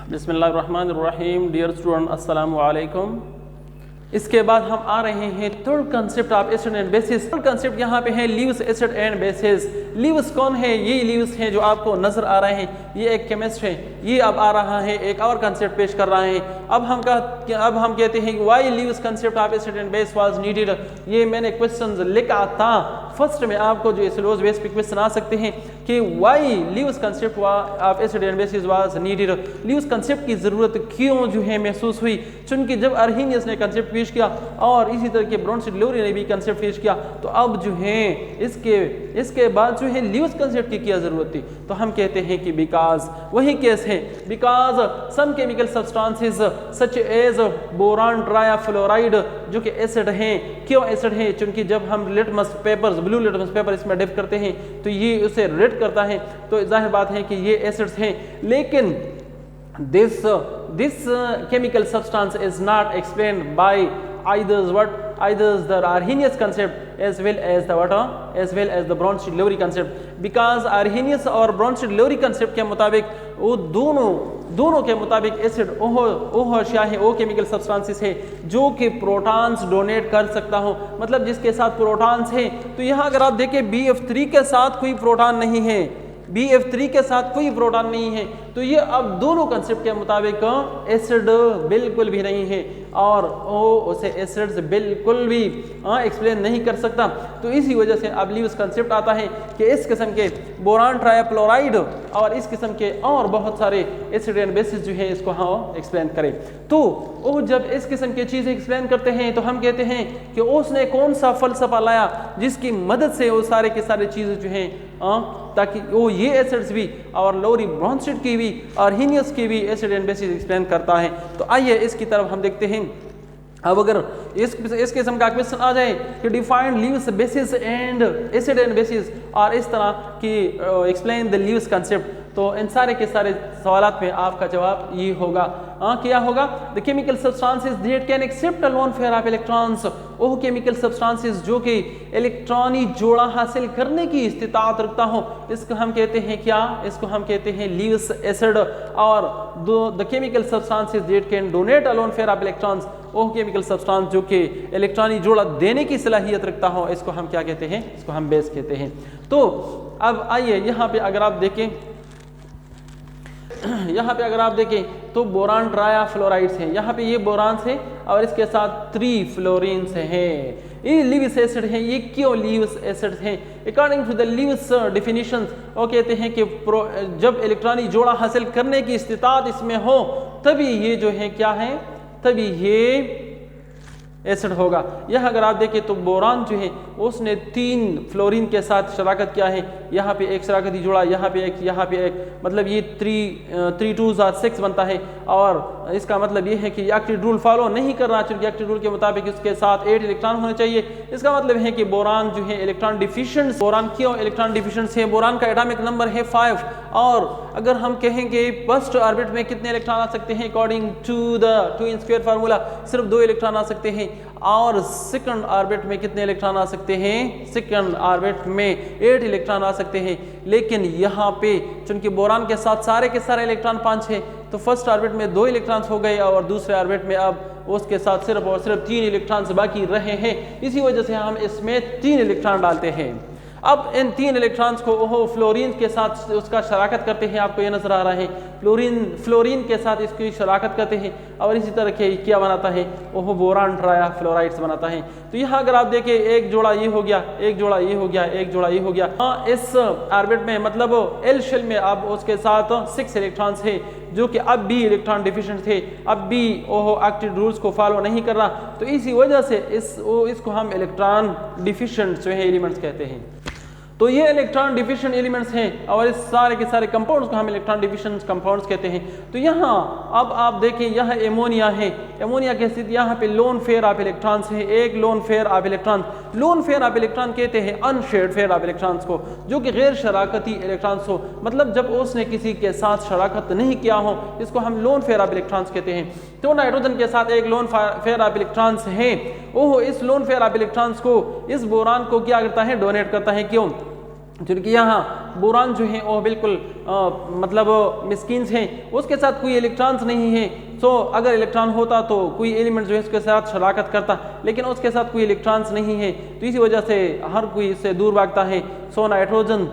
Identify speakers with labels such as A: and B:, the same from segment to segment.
A: बिस्मिल्लाहिर्रहमानिर्रहीम। Dear student, अस्सलामु अलैकुम। इसके बाद हम आ रहे हैं third concept of acid and basis. Third concept यहाँ पे है leaves, acid and basis. Leaves कौन है? ये लीव्स हैं जो आपको नजर आ रहे हैं। ये एक केमिस्ट है। ये अब आ रहा है एक और कंसेप्ट पेश कर रहा है। अब हम कहते हैं why leaves concept of acid and base was needed. ये मैंने क्वेश्चंस लिखा था फर्स्ट में, आपको जो सिलेबस बेस पे क्वेश्चन आ सकते हैं कि why leaves concept of acid and basis was needed. Leaves concept की जरूरत क्यों जो है महसूस हुई? चूंकि जब अर्हीनियस ने कंसेप्ट पेश किया और इसी तरह के ब्रोंशिड-लोरी ने भी कंसेप्ट पेश किया, तो अब जो है इसके बाद जो है लीव्स कंसेप्ट की क्या जरूरत थी? तो हम कहते हैं कि बिकॉज वही केस है, because some chemical substances such as boron trifluoride जो कि एसिड हैं। क्यों एसिड हैं? चूंकि जब हम litmus papers, blue litmus paper इसमें डिप करते हैं तो ये उसे रेड करता है, तो जाहिर बात है कि ये एसिड्स हैं। लेकिन this chemical substance is not explained by either the Arrhenius concept as well as the Bronsted-Lowry concept, because Arrhenius और Bronsted-Lowry concept के मुताबिक वो दोनों के मुताबिक एसिड ओह अशिया है, वो केमिकल सब्सटेंसेस है जो कि प्रोटॉन्स डोनेट कर सकता हो। मतलब जिसके साथ प्रोटॉन्स है, तो यहाँ अगर आप देखें BF3 के साथ कोई प्रोटॉन नहीं है, BF3 के साथ कोई प्रोटॉन नहीं है, तो ये अब दोनों कंसेप्ट के मुताबिक एसिड बिल्कुल भी नहीं है और वो उसे एसिड्स बिल्कुल भी एक्सप्लेन नहीं कर सकता। तो इसी वजह से अब लीव्स कंसेप्ट आता है कि इस किस्म के बोरान ट्राइफ्लोराइड और इस किस्म के और बहुत सारे एसिड एंड बेसिस जो है इसको हम एक्सप्लेन करें। तो वो जब इस किस्म की चीज़ें एक्सप्लेन करते हैं तो हम कहते हैं कि उसने कौन सा फलसफा लाया जिसकी मदद से वो सारे के सारे चीज़ें जो हैं ताकि वो ये एसिड्स भी और लोरी ब्रोंशिड की भी और हीनियस की भी एसिड एंड बेसिस एक्सप्लेन करता है। तो आइए इसकी तरफ हम देखते हैं। अब अगर इस किस्म का क्वेश्चन आ जाए कि define leaves basis and acid and basis और इस तरह की एक्सप्लेन द लीव्स कंसेप्ट, तो इन सारे के सारे सवालात में आपका जवाब ये होगा। क्या होगा? The chemical substances that can accept a lone pair of electrons, वो केमिकल सब्सटेंसेस जो कि इलेक्ट्रॉनी जोड़ा हासिल करने की इस्तिताअत रखता हो, इसको हम कहते हैं क्या? इसको हम कहते हैं लीव्स एसिड। और the chemical substances that can donate a lone pair of electrons, वो केमिकल सब्सटेंस जो कि इलेक्ट्रॉनी जोड़ा देने की सलाहियत रखता हो, इसको हम क्या कहते हैं? इसको हम बेस कहते हैं। तो अब आइए यहाँ पे अगर आप देखें तो बोरान ट्राइफ्लोराइड्स हैं। यहाँ पे ये बोरान्स है और इसके साथ 3 फ्लोरीन्स हैं। ये लीव्स एसिड हैं। ये क्यों लीव्स एसिड हैं? According to the Lewis definitions, वो कहते हैं कि जब इलेक्ट्रॉनिक जोड़ा हासिल करने की इस्तिताअत इसमें हो तभी ये जो है क्या है? तभी ये एसिड होगा। यह अगर आप देखें तो बोरान जो है उसने 3 फ्लोरीन के साथ शराकत किया है। यहाँ पे एक शराकती जोड़ा, यहाँ पे एक, मतलब ये 3 2s और 6 बनता है। और इसका मतलब ये है कि एक्टिव रूल फॉलो नहीं कर रहा, चूंकि एक्टिव रूल के मुताबिक इसके साथ 8 इलेक्ट्रॉन होने चाहिए। इसका मतलब है कि बोरान जो है इलेक्ट्रॉन डिफिशिएंट। बोरान क्यों इलेक्ट्रॉन डिफिशिएंट है? बोरान का एटॉमिक नंबर है 5 और अगर हम कहेंगे फर्स्ट ऑर्बिट में कितने इलेक्ट्रॉन आ सकते हैं? According to the 2n² formula सिर्फ 2 इलेक्ट्रॉन आ सकते हैं। और सेकंड ऑर्बिट में कितने इलेक्ट्रॉन आ सकते हैं? सेकंड ऑर्बिट में 8 इलेक्ट्रॉन आ सकते हैं। लेकिन यहाँ पे चूंकि बोरान के साथ सारे के सारे इलेक्ट्रॉन 5 है, तो फर्स्ट ऑर्बिट में 2 इलेक्ट्रॉन्स हो गए और दूसरे ऑर्बिट में अब उसके साथ सिर्फ और सिर्फ 3 इलेक्ट्रॉन्स बाकी रहे हैं। इसी वजह से हम इसमें 3 इलेक्ट्रॉन डालते हैं। अब इन 3 इलेक्ट्रॉन्स को वो फ्लोरीन के साथ उसका शराकत करते हैं। आपको ये नजर आ रहा है फ्लोरीन के साथ इसकी शराकत करते हैं और इसी तरह के क्या बनाता है? वो बोरान ट्राइफ्लोराइड्स बनाता है। तो यहाँ अगर आप देखें एक जोड़ा ये हो गया, एक जोड़ा ये हो गया, एक जोड़ा ये हो गया। इस ऑर्बिट में मतलब एल शेल में अब उसके साथ 6 इलेक्ट्रॉन्स है जो कि अब भी इलेक्ट्रॉन डिफिशिएंट थे, अब भी वो एक्टिव रूल्स को फॉलो नहीं कर रहा। तो इसी वजह से इसको हम इलेक्ट्रॉन डिफिशिएंट जो है एलिमेंट्स कहते हैं। तो ये इलेक्ट्रॉन डिफिशिएंट एलिमेंट्स हैं और इस सारे के सारे कंपाउंड्स को हम इलेक्ट्रॉन डिफिशिएंट कंपाउंड्स कहते हैं। तो यहाँ अब आप देखें, यहाँ एमोनिया है। एमोनिया के स्थिति यहाँ पे लोन पेयर ऑफ इलेक्ट्रॉन्स है, एक loan pair of electron. Loan pair of electron कहते हैं अनशेयर्ड पेयर ऑफ इलेक्ट्रॉन्स को, जो कि गैर शराकती इलेक्ट्रॉन्स हो, मतलब जब उसने किसी के साथ शराकत नहीं किया हो, इसको हम लोन पेयर ऑफ इलेक्ट्रॉन्स कहते हैं। तो नाइट्रोजन के साथ एक लोन पेयर ऑफ इलेक्ट्रॉन्स है। ओह, इस लोन पेयर ऑफ इलेक्ट्रॉन्स को इस बोरान को क्या करता है? डोनेट करता है। क्यों? क्योंकि यहाँ बोरान जो है वो बिल्कुल मतलब मिस्किन्स हैं, उसके साथ कोई इलेक्ट्रॉन्स नहीं है। सो अगर इलेक्ट्रॉन होता तो कोई एलिमेंट जो है उसके साथ शराकत करता, लेकिन उसके साथ कोई इलेक्ट्रॉन्स नहीं है, तो इसी वजह से हर कोई इससे दूर भागता है। सो नाइट्रोजन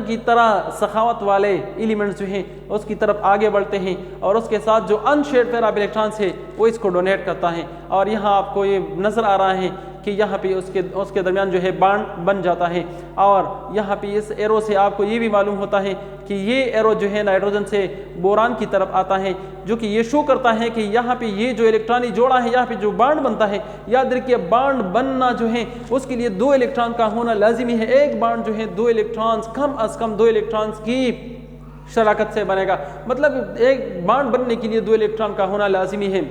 A: की तरह सखावत वाले एलिमेंट्स जो हैं उसकी तरफ आगे बढ़ते हैं, और उसके साथ जो अनशेयर्ड पेयर ऑफ इलेक्ट्रॉन्स है वो इसको डोनेट करता है। और यहाँ आपको ये नज़र आ रहा है कि यहाँ पे उसके दरमियान जो है बॉन्ड बन जाता है, और यहाँ पे इस एरो से आपको ये भी मालूम होता है कि ये एरो जो है नाइट्रोजन से बोरान की तरफ आता है, जो कि ये शो करता है कि यहाँ पे ये जो इलेक्ट्रॉनिक जोड़ा है, यहाँ पे जो बॉन्ड बनता है, याद रखिए बॉन्ड बनना जो है उसके लिए 2 इलेक्ट्रॉन का होना लाजिमी है। एक बॉन्ड जो है 2 इलेक्ट्रॉन्स कम अज कम 2 इलेक्ट्रॉन्स की शराकत से बनेगा, मतलब एक बॉन्ड बनने के लिए 2 इलेक्ट्रॉन का होना लाजिमी है।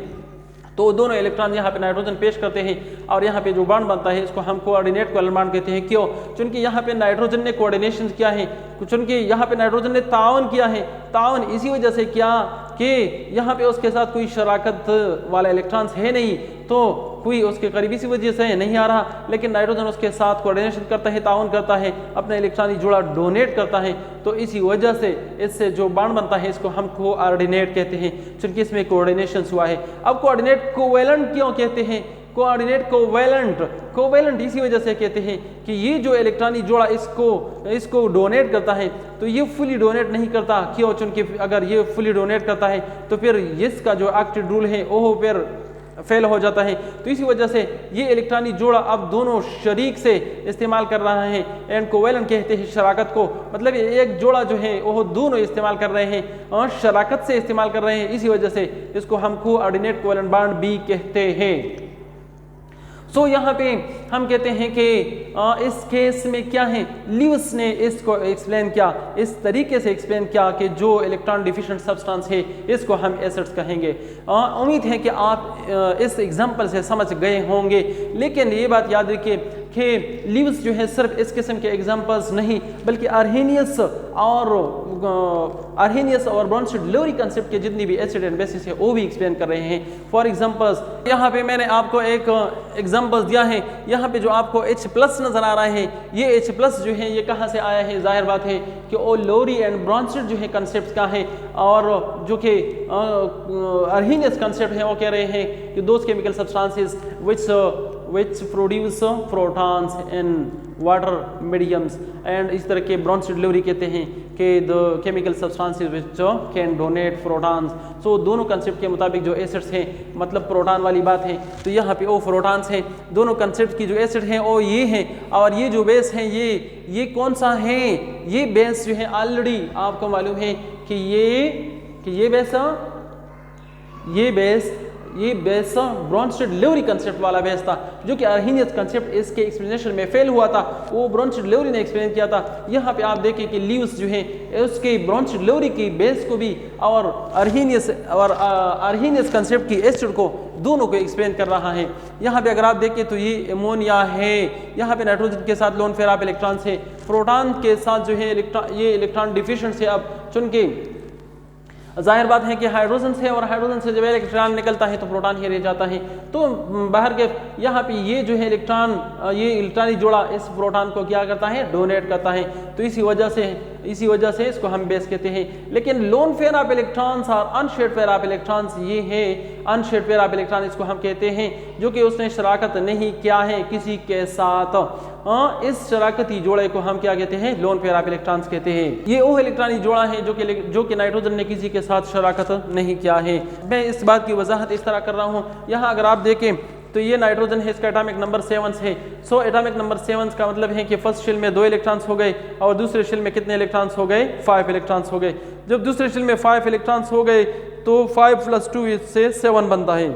A: तो दोनों इलेक्ट्रॉन यहाँ पे नाइट्रोजन पेश करते हैं, और यहाँ पे जो बॉन्ड बनता है इसको हम कोऑर्डिनेट कोवैलेंट बॉन्ड कहते हैं। क्यों? क्योंकि यहाँ पे नाइट्रोजन ने कोऑर्डिनेशन किया है, क्योंकि यहाँ पे नाइट्रोजन ने ताउन किया है। ताउन इसी वजह से किया कि यहाँ पे उसके साथ कोई शराकत वाला इलेक्ट्रॉन्स है नहीं, तो कोई उसके करीब इसी वजह से नहीं आ रहा, लेकिन नाइट्रोजन उसके साथ कोऑर्डिनेशन करता है, ताउन करता है, अपना इलेक्ट्रॉनिक जोड़ा डोनेट करता है। तो इसी वजह से इससे जो बॉन्ड बनता है इसको हम कोऑर्डिनेट कहते हैं, क्योंकि इसमें कोऑर्डिनेशन हुआ है। अब कोऑर्डिनेट कोवैलेंट क्यों कहते हैं? कोऑर्डिनेट कोवैलेंट इसी वजह से कहते हैं कि ये जो इलेक्ट्रॉनिक जोड़ा इसको डोनेट करता है, तो ये फुली डोनेट नहीं करता। क्यों? क्योंकि अगर ये फुली डोनेट करता है तो फिर इसका जो ऑक्टेट रूल है वो फिर फेल हो जाता है। तो इसी वजह से ये इलेक्ट्रॉनिक जोड़ा अब दोनों शरीक से इस्तेमाल कर रहा है, एंड कोवैलेंट कहते हैं शराकत को, मतलब एक जोड़ा जो है वो दोनों इस्तेमाल कर रहे हैं और शराकत से इस्तेमाल कर रहे हैं, इसी वजह से इसको हम कोऑर्डिनेट कोवैलेंट बॉन्ड भी कहते हैं। सो यहाँ पे हम कहते हैं कि इस केस में क्या है, ल्यूइस ने इसको एक्सप्लेन किया, इस तरीके से एक्सप्लेन किया कि जो इलेक्ट्रॉन डिफिशिएंट सब्सटेंस है इसको हम एसिड्स कहेंगे। उम्मीद है कि आप इस एग्जांपल से समझ गए होंगे, लेकिन ये बात याद रखिए कि ल्यूइस जो है सिर्फ इस किस्म के एग्जांपल्स नहीं, बल्कि अर्हेनियस और ब्रोंस्टेड-लोरी कंसेप्ट के जितनी भी एसिड एंड बेसिस है वो भी एक्सप्लेन कर रहे हैं। फॉर एग्जांपल्स यहाँ पे मैंने आपको एक एग्जांपल्स दिया है, यहाँ पे जो आपको H+ नजर आ रहा है, ये H+ जो है ये कहाँ से आया है? जाहिर बात है कि वो लोरी एंड ब्रोंस्टेड जो है कंसेप्ट का है, और जो कि अर्हेनियस कंसेप्ट है वो कह रहे हैं कि those chemical substances which produce protons in water mediums, and इस तरह के ब्रोंस्टेड-लोरी कहते हैं कि the chemical substances which can donate protons। सो दोनों कंसेप्ट के मुताबिक जो एसिड्स हैं, मतलब प्रोटॉन वाली बात है, तो यहाँ पे वो प्रोटॉन्स हैं। दोनों कंसेप्ट की जो एसिड हैं वो ये हैं, और ये जो बेस हैं ये कौन सा है? ये बेस जो है ऑलरेडी आपको मालूम है कि ये बेस ब्रोंस्टेड-लोरी कंसेप्ट वाला बेस था, जो कि अर्हेनियस कंसेप्ट इसके एक्सप्लेनेशन में फेल हुआ था, वो ब्रोंस्टेड-लोरी ने एक्सप्लेन किया था। यहाँ पे आप देखें कि ल्यूइस जो है उसके ब्रोंस्टेड-लोरी की बेस को भी और अर्हेनियस कंसेप्ट की एसिड को दोनों को एक्सप्लेन कर रहा है। यहाँ पे अगर आप देखें तो ये अमोनिया है, यहाँ पे नाइट्रोजन के साथ लोन पेयर ऑफ इलेक्ट्रॉन्स है, प्रोटॉन के साथ जो है ये इलेक्ट्रॉन डिफिशिएंट है। अब चूंकि जाहिर बात है कि हाइड्रोजन से, और हाइड्रोजन से जब इलेक्ट्रॉन निकलता है तो प्रोटॉन ही रह जाता है, तो बाहर के यहाँ पे ये जो है ये इलेक्ट्रॉनिक जोड़ा इस प्रोटॉन को क्या करता है? डोनेट करता है। तो इसी वजह से इसको हम बेस कहते हैं। लेकिन लोन पेयर ऑफ इलेक्ट्रॉन्स और अनशेयर्ड पेयर ऑफ इलेक्ट्रॉन्स, ये है अनशेयर्ड पेयर ऑफ इलेक्ट्रॉन, इसको हम कहते हैं जो कि उसने शराकत नहीं किया है किसी के साथ। इस शराकती जोड़े को हम क्या कहते हैं? लोन पेयर ऑफ इलेक्ट्रॉन्स कहते हैं। ये वो इलेक्ट्रॉनिक जोड़ा है जो कि नाइट्रोजन ने किसी के साथ शराकत नहीं किया है। मैं इस बात की वजाहत इस तरह कर रहा हूँ, यहाँ अगर आप देखें तो ये नाइट्रोजन है, इसका एटॉमिक नंबर 7 है। सो एटॉमिक नंबर 7 का मतलब है कि फर्स्ट शेल में 2 इलेक्ट्रॉन्स हो गए, और दूसरे शेल में कितने इलेक्ट्रॉन्स हो गए? 5 इलेक्ट्रॉन्स हो गए। जब दूसरे शेल में 5 इलेक्ट्रॉन्स हो गए तो 5 + 2 इससे 7 बनता है।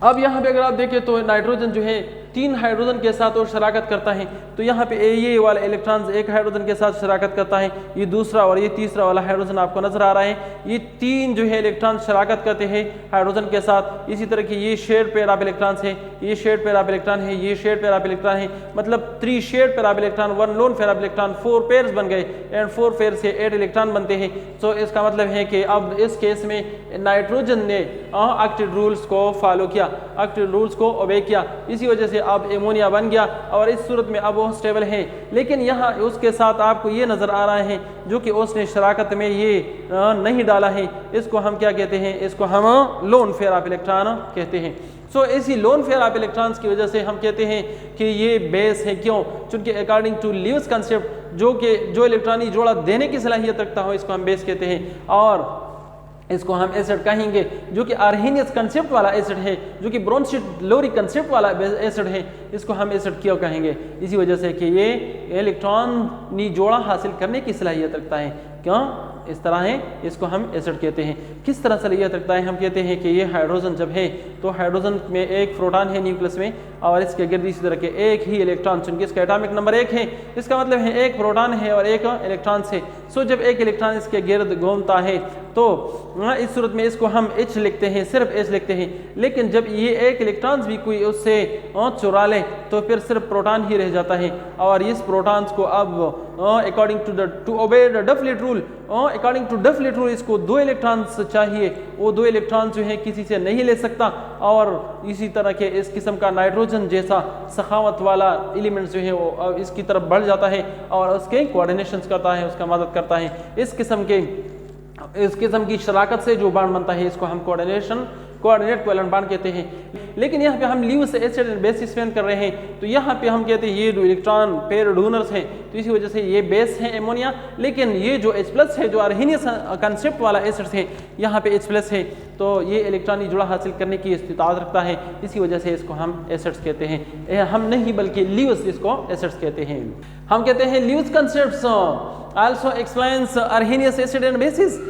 A: अब यहाँ पे अगर आप देखें तो नाइट्रोजन जो है 3 हाइड्रोजन के साथ और शराकत करता है, तो यहाँ पे ये वाला इलेक्ट्रॉन एक हाइड्रोजन के साथ शराकत करता है, ये दूसरा और ये तीसरा वाला हाइड्रोजन आपको नजर आ रहा है, ये 3 जो है इलेक्ट्रॉन शराकत करते हैं हाइड्रोजन के साथ। इसी तरह की ये शेयर्ड पेयर ऑफ इलेक्ट्रॉन्स है, ये शेयर्ड पेयर ऑफ इलेक्ट्रॉन है, ये शेयर्ड पेयर ऑफ इलेक्ट्रॉन है, मतलब 3 shared pair of electron, 1 loan pair of electron, 4 pairs बन गए, एंड 4 पेयर से 8 इलेक्ट्रॉन बनते हैं। तो इसका मतलब है कि अब इस केस में नाइट्रोजन ने ऑक्टेट रूल्स को फॉलो किया, ऑक्टेट रूल्स को ओबे किया। इसी वजह से से अब एमोनिया बन गया और इस सूरत में अब वो स्टेबल है। लेकिन यहाँ उसके साथ आपको ये नज़र आ रहा है जो कि उसने शराकत में ये नहीं डाला है, इसको हम क्या कहते हैं, इसको हम लोन पेयर ऑफ इलेक्ट्रॉन कहते हैं। सो इसी लोन पेयर ऑफ इलेक्ट्रॉन्स की वजह से हम कहते हैं कि ये बेस है। क्यों? क्योंकि अकॉर्डिंग टू लीव्स कंसेप्ट जो इलेक्ट्रॉनिक जोड़ा देने की सलाहियत रखता हो इसको हम बेस कहते हैं, और इसको हम एसिड कहेंगे जो कि आर्हेनियस कंसेप्ट वाला एसिड है, जो कि ब्रोंस्टेड लोरी कंसेप्ट वाला एसिड है, इसको हम एसिड क्यों कहेंगे? इसी वजह से कि ये इलेक्ट्रॉनी जोड़ा हासिल करने की सलाहियत रखता है। क्यों इस तरह है, इसको हम एसिड कहते हैं। किस तरह सलाहियत रखता है? हम कहते हैं कि ये हाइड्रोजन जब है तो हाइड्रोजन में एक प्रोटॉन है न्यूक्लियस में और इसके गिर्द इसी तरह के एक ही इलेक्ट्रॉन, चूंकि इसका एटॉमिक नंबर 1 है, इसका मतलब है एक प्रोटॉन है और एक इलेक्ट्रॉन है। सो जब एक इलेक्ट्रॉन इसके गिर्द घूमता है तो इस सूरत में इसको हम H लिखते हैं, सिर्फ H लिखते हैं। लेकिन जब ये एक इलेक्ट्रॉन्स भी कोई उससे चुरा ले तो फिर सिर्फ प्रोटॉन ही रह जाता है, और इस प्रोटॉन्स को अब according to obey the duplet rule, according to duplet rule इसको 2 इलेक्ट्रॉन्स चाहिए, वो 2 इलेक्ट्रॉन्स जो है किसी से नहीं ले सकता। और इसी तरह के इस किस्म का नाइट्रोजन जैसा सखावत वाला एलिमेंट जो है वो इसकी तरफ बढ़ जाता है और उसके कोऑर्डिनेशंस करता है, उसका मदद करता है। इस किस्म की शराकत से जो बॉन्ड बनता है इसको हम कोऑर्डिनेट कोवेलेंट बॉन्ड कहते हैं। लेकिन यहाँ पे हम लीव्स एसिड एंड बेसिस पेन कर रहे हैं तो यहाँ पे हम कहते हैं ये जो इलेक्ट्रॉन पेयर डोनर्स हैं, तो इसी वजह से ये बेस है एमोनिया। लेकिन ये जो H+ है, जो आर्हेनियस कंसेप्ट वाला एसिड है, यहाँ पे H+ है, तो ये इलेक्ट्रॉनिक जुड़ा हासिल करने की इस्तिताअत रखता है। इसी वजह से इसको हम एसिड्स कहते हैं। हम नहीं बल्कि लीव्स इसको एसिड्स कहते हैं। हम कहते हैं leaves concepts also explains Arrhenius acid and basis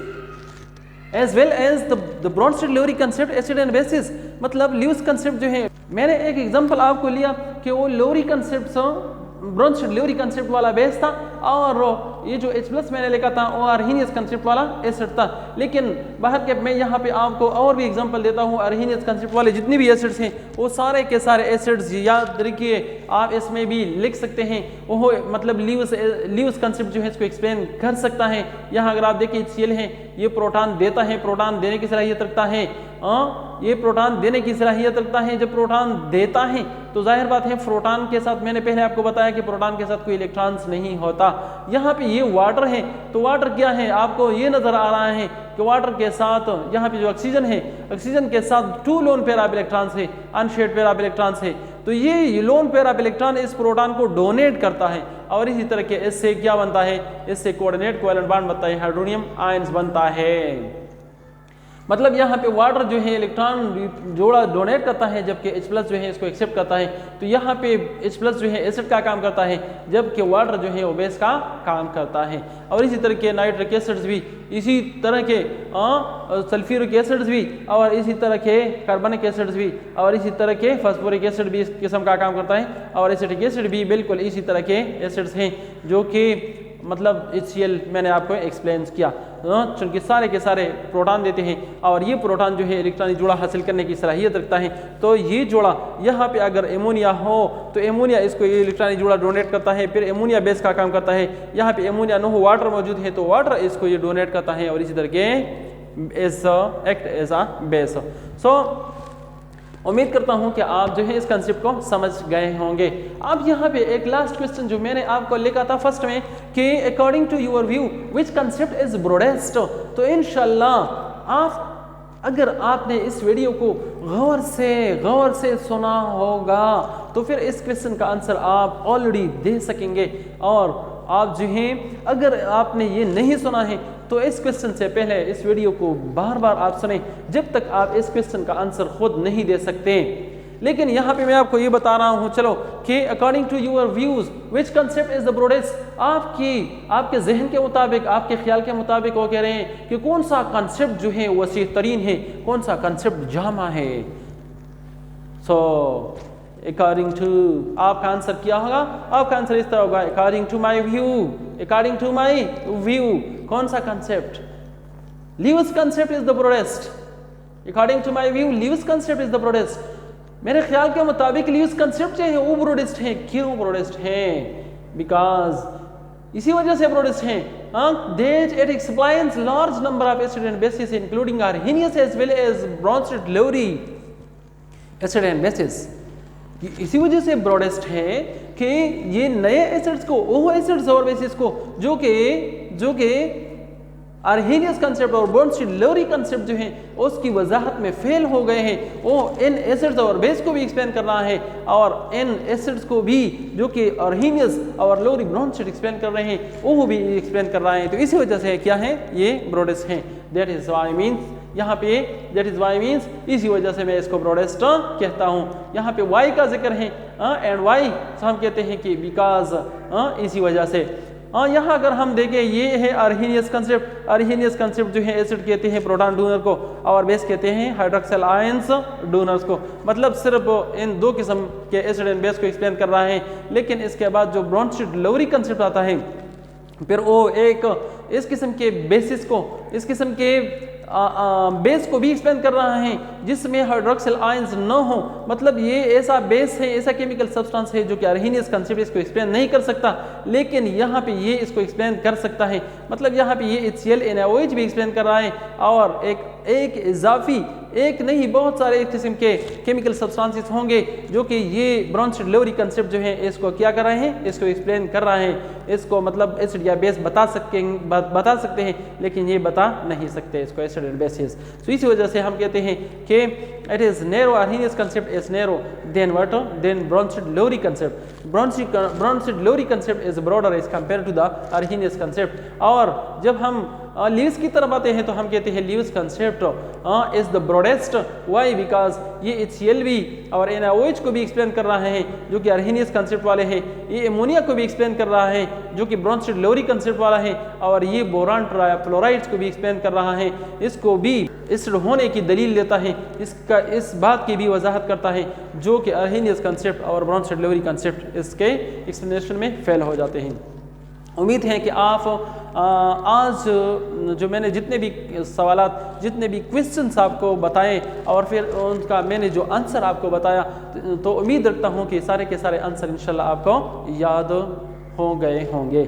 A: as well as the Bronsted Lowry concept acid and basis। मतलब ल्यूस कंसेप्ट जो है, मैंने एक एग्जांपल आपको लिया कि वो लोरी कंसेप्ट ब्रोंस्टेड लोरी कंसेप्ट वाला बेस था और ये जो H+ मैंने लिखा था वो आर्हेनियस कंसेप्ट वाला एसिड था। लेकिन बाहर के मैं यहाँ पे आपको और भी एग्जांपल देता हूँ। आर्हेनियस कंसेप्ट वाले जितने भी एसिड्स हैं वो सारे के सारे एसिड्स याद रखिए, आप इसमें भी लिख सकते हैं। वो मतलब लीव्स कंसेप्ट जो है इसको एक्सप्लेन कर सकता है। यहाँ अगर आप देखिए HCl है, ये प्रोटॉन देता है, प्रोटॉन देने की सलाहियत रखता है। ये प्रोटॉन देने की सलाहियत रखता है। जब प्रोटॉन देता है तो जाहिर बात है प्रोटॉन के साथ, मैंने पहले आपको बताया कि प्रोटॉन के साथ कोई इलेक्ट्रॉन्स नहीं होता। यहाँ पे ये वाटर है, तो वाटर क्या है, आपको ये नजर आ रहा है कि वाटर के साथ यहाँ पे जो ऑक्सीजन है, ऑक्सीजन के साथ 2 लोन पेयर ऑफ इलेक्ट्रॉन्स है, अनशेयर्ड पेयर ऑफ इलेक्ट्रॉन्स है। तो ये लोन पेयर ऑफ इलेक्ट्रॉन इस प्रोटॉन को डोनेट करता है और इसी तरह के इससे क्या बनता है, इससे कोऑर्डिनेट कोवेलेंट बॉन्ड बनता है, हाइड्रोनियम आयंस बनता है। मतलब यहाँ पे वाटर जो है इलेक्ट्रॉन जोड़ा डोनेट करता है, जबकि H+ जो है इसको एक्सेप्ट करता है। तो यहाँ पे H+ जो है एसिड का काम करता है, जबकि वाटर जो है वो बेस का काम करता है। और इसी तरह के नाइट्रिक एसिड्स भी, इसी तरह के सल्फ्यूरिक एसिड्स भी, और इसी तरह के कार्बनिक एसिड्स भी, और इसी तरह के फास्फोरिक एसिड भी इस किस्म का काम करता है। और एसिटिक एसिड भी बिल्कुल इसी तरह के एसिड्स हैं जो कि मतलब HCl मैंने आपको एक्सप्लेन किया, चूंकि सारे के सारे प्रोटॉन देते हैं और ये प्रोटॉन जो है इलेक्ट्रॉनिक जोड़ा हासिल करने की सलाहियत रखता है। तो ये जोड़ा यहाँ पे अगर एमोनिया हो तो एमोनिया इसको ये इलेक्ट्रॉनिक जोड़ा डोनेट करता है, फिर एमोनिया बेस का काम करता है। यहाँ पे एमोनिया न हो, वाटर मौजूद है तो वाटर इसको ये डोनेट करता है और इसी तरह के एक्ट एज अ बेस। सो उम्मीद करता हूं कि आप जो है इस कंसेप्ट को समझ गए होंगे। अब यहाँ पे एक लास्ट क्वेश्चन जो मैंने आपको लिखा था फर्स्ट में कि according to your view which concept is broadest. तो इंशाल्लाह आप अगर आपने इस वीडियो को गौर से सुना होगा तो फिर इस क्वेश्चन का आंसर आप ऑलरेडी दे सकेंगे। और आप जो हैं अगर आपने ये नहीं सुना है तो इस क्वेश्चन से पहले इस वीडियो को बार बार आप सुने जब तक आप इस क्वेश्चन का आंसर खुद नहीं दे सकते। लेकिन यहाँ पे मैं आपको ये बता रहा हूँ चलो कि according to your views which concept is the broadest, आपके जहन के मुताबिक, आपके ख्याल के मुताबिक वो कह रहे हैं कि कौन सा कंसेप्ट जो है वसी तरीन है, कौन सा कंसेप्ट जामा है। सो अकॉर्डिंग टू आपका आंसर क्या होगा, आपका आंसर इस तरह होगा अकॉर्डिंग टू माई व्यू कौन सा concept, Lewis concept is the broadest. According to my view Lewis concept is the broadest. मेरे ख्याल के मुताबिक लीव्स कंसेप्ट जो है वो ब्रॉडेस्ट है। क्यों ब्रॉडेस्ट है? बिकॉज इसी वजह से ब्रॉडेस्ट है that it explains large number of acid and bases including arrhenius as well as Bronsted Lowry acid and bases। इसी वजह से ब्रॉडेस्ट है कि ये नए एसिड्स को, वो एसिड्स और बेसिस को जो कि अर्हेनियस कंसेप्ट और बॉर्नस्टीड-लोरी कंसेप्ट जो है उसकी वजाहत में फेल हो गए हैं, वो इन एसिड्स और बेस को भी एक्सप्लेन कर रहा है और इन एसिड्स को भी जो कि अर्हेनियस और लोरी ब्रॉन्स्टीड एक्सप्लेन कर रहे हैं वो भी एक्सप्लेन कर रहा है। तो इसी वजह से क्या है, ये ब्रॉडेस्ट हैं। दैट इज व्हाई मीन्स यहाँ पे दैट इज वाई मीन्स इसी वजह से मैं इसको ब्रॉडेस्ट कहता हूँ। यहाँ पे वाई का जिक्र है एंड वाई हम कहते हैं कि बिकॉज इसी वजह से। यहाँ अगर हम देखें ये है अर्हेनियस कंसेप्ट। अर्हेनियस कंसेप्ट जो है एसिड कहते हैं प्रोटॉन डोनर को और बेस कहते हैं हाइड्रोक्सिल आयंस डोनर्स को। मतलब सिर्फ इन दो किस्म के एसिड एंड बेस को एक्सप्लेन कर रहा है, लेकिन इसके बाद जो ब्रॉन्स्टीड-लोरी कंसेप्ट आता है फिर वो एक इस किस्म के बेसिस को, इस किस्म के बेस को भी एक्सप्लेन कर रहा है जिसमें हाइड्रोक्सिल आयंस न हो। मतलब ये ऐसा बेस है, ऐसा केमिकल सब्सटेंस है जो कि अर्हेनियस कंसेप्ट इसको एक्सप्लेन नहीं कर सकता, लेकिन यहाँ पे ये इसको एक्सप्लेन कर सकता है। मतलब यहाँ पे ये HCl NaOH भी एक्सप्लेन कर रहा है और एक इजाफी, एक नहीं बहुत सारे इस किस्म के केमिकल सब्सटेंसेस होंगे जो कि ये ब्रॉन्स्टीड-लोरी कंसेप्ट जो है इसको क्या कर रहे हैं, इसको एक्सप्लेन कर रहा है। इसको मतलब एसिड या बेस बता सकते हैं लेकिन ये बता नहीं सकते इसको एसिड एंड बेसिस। तो इसी वजह से हम कहते हैं कि it is narrow, Arrhenius concept is narrow than what, then Bronsted Lowry concept. Bronsted Lowry concept is broader as compare to the Arrhenius concept. और जब हम लीव्स की तरफ आते हैं तो हम कहते हैं Lewis concept is the broadest. Why, because ये HCl भी और NaOH को भी एक्सप्लेन कर रहा है जो कि अर्हेनियस कंसेप्ट वाले हैं। ये अमोनिया को भी एक्सप्लेन कर रहा है जो कि ब्रॉन्स्टीड-लोरी कंसेप्ट वाला है और ये बोरान ट्राइफ्लोराइड्स को भी एक्सप्लेन कर रहा है। इसको भी एसिड होने की दलील देता है, इसका इस बात की भी वजाहत करता है जो कि अर्हेनियस कंसेप्ट और ब्रॉन्स्टीड-लोरी कंसेप्ट इसके एक्सप्लेनेशन में फेल हो जाते हैं। उम्मीद है कि आप आज जो मैंने जितने भी सवालात, जितने भी क्वेश्चंस आपको बताए और फिर उनका मैंने जो आंसर आपको बताया, तो उम्मीद रखता हूँ कि सारे के सारे आंसर इंशाल्लाह आपको याद हो गए होंगे।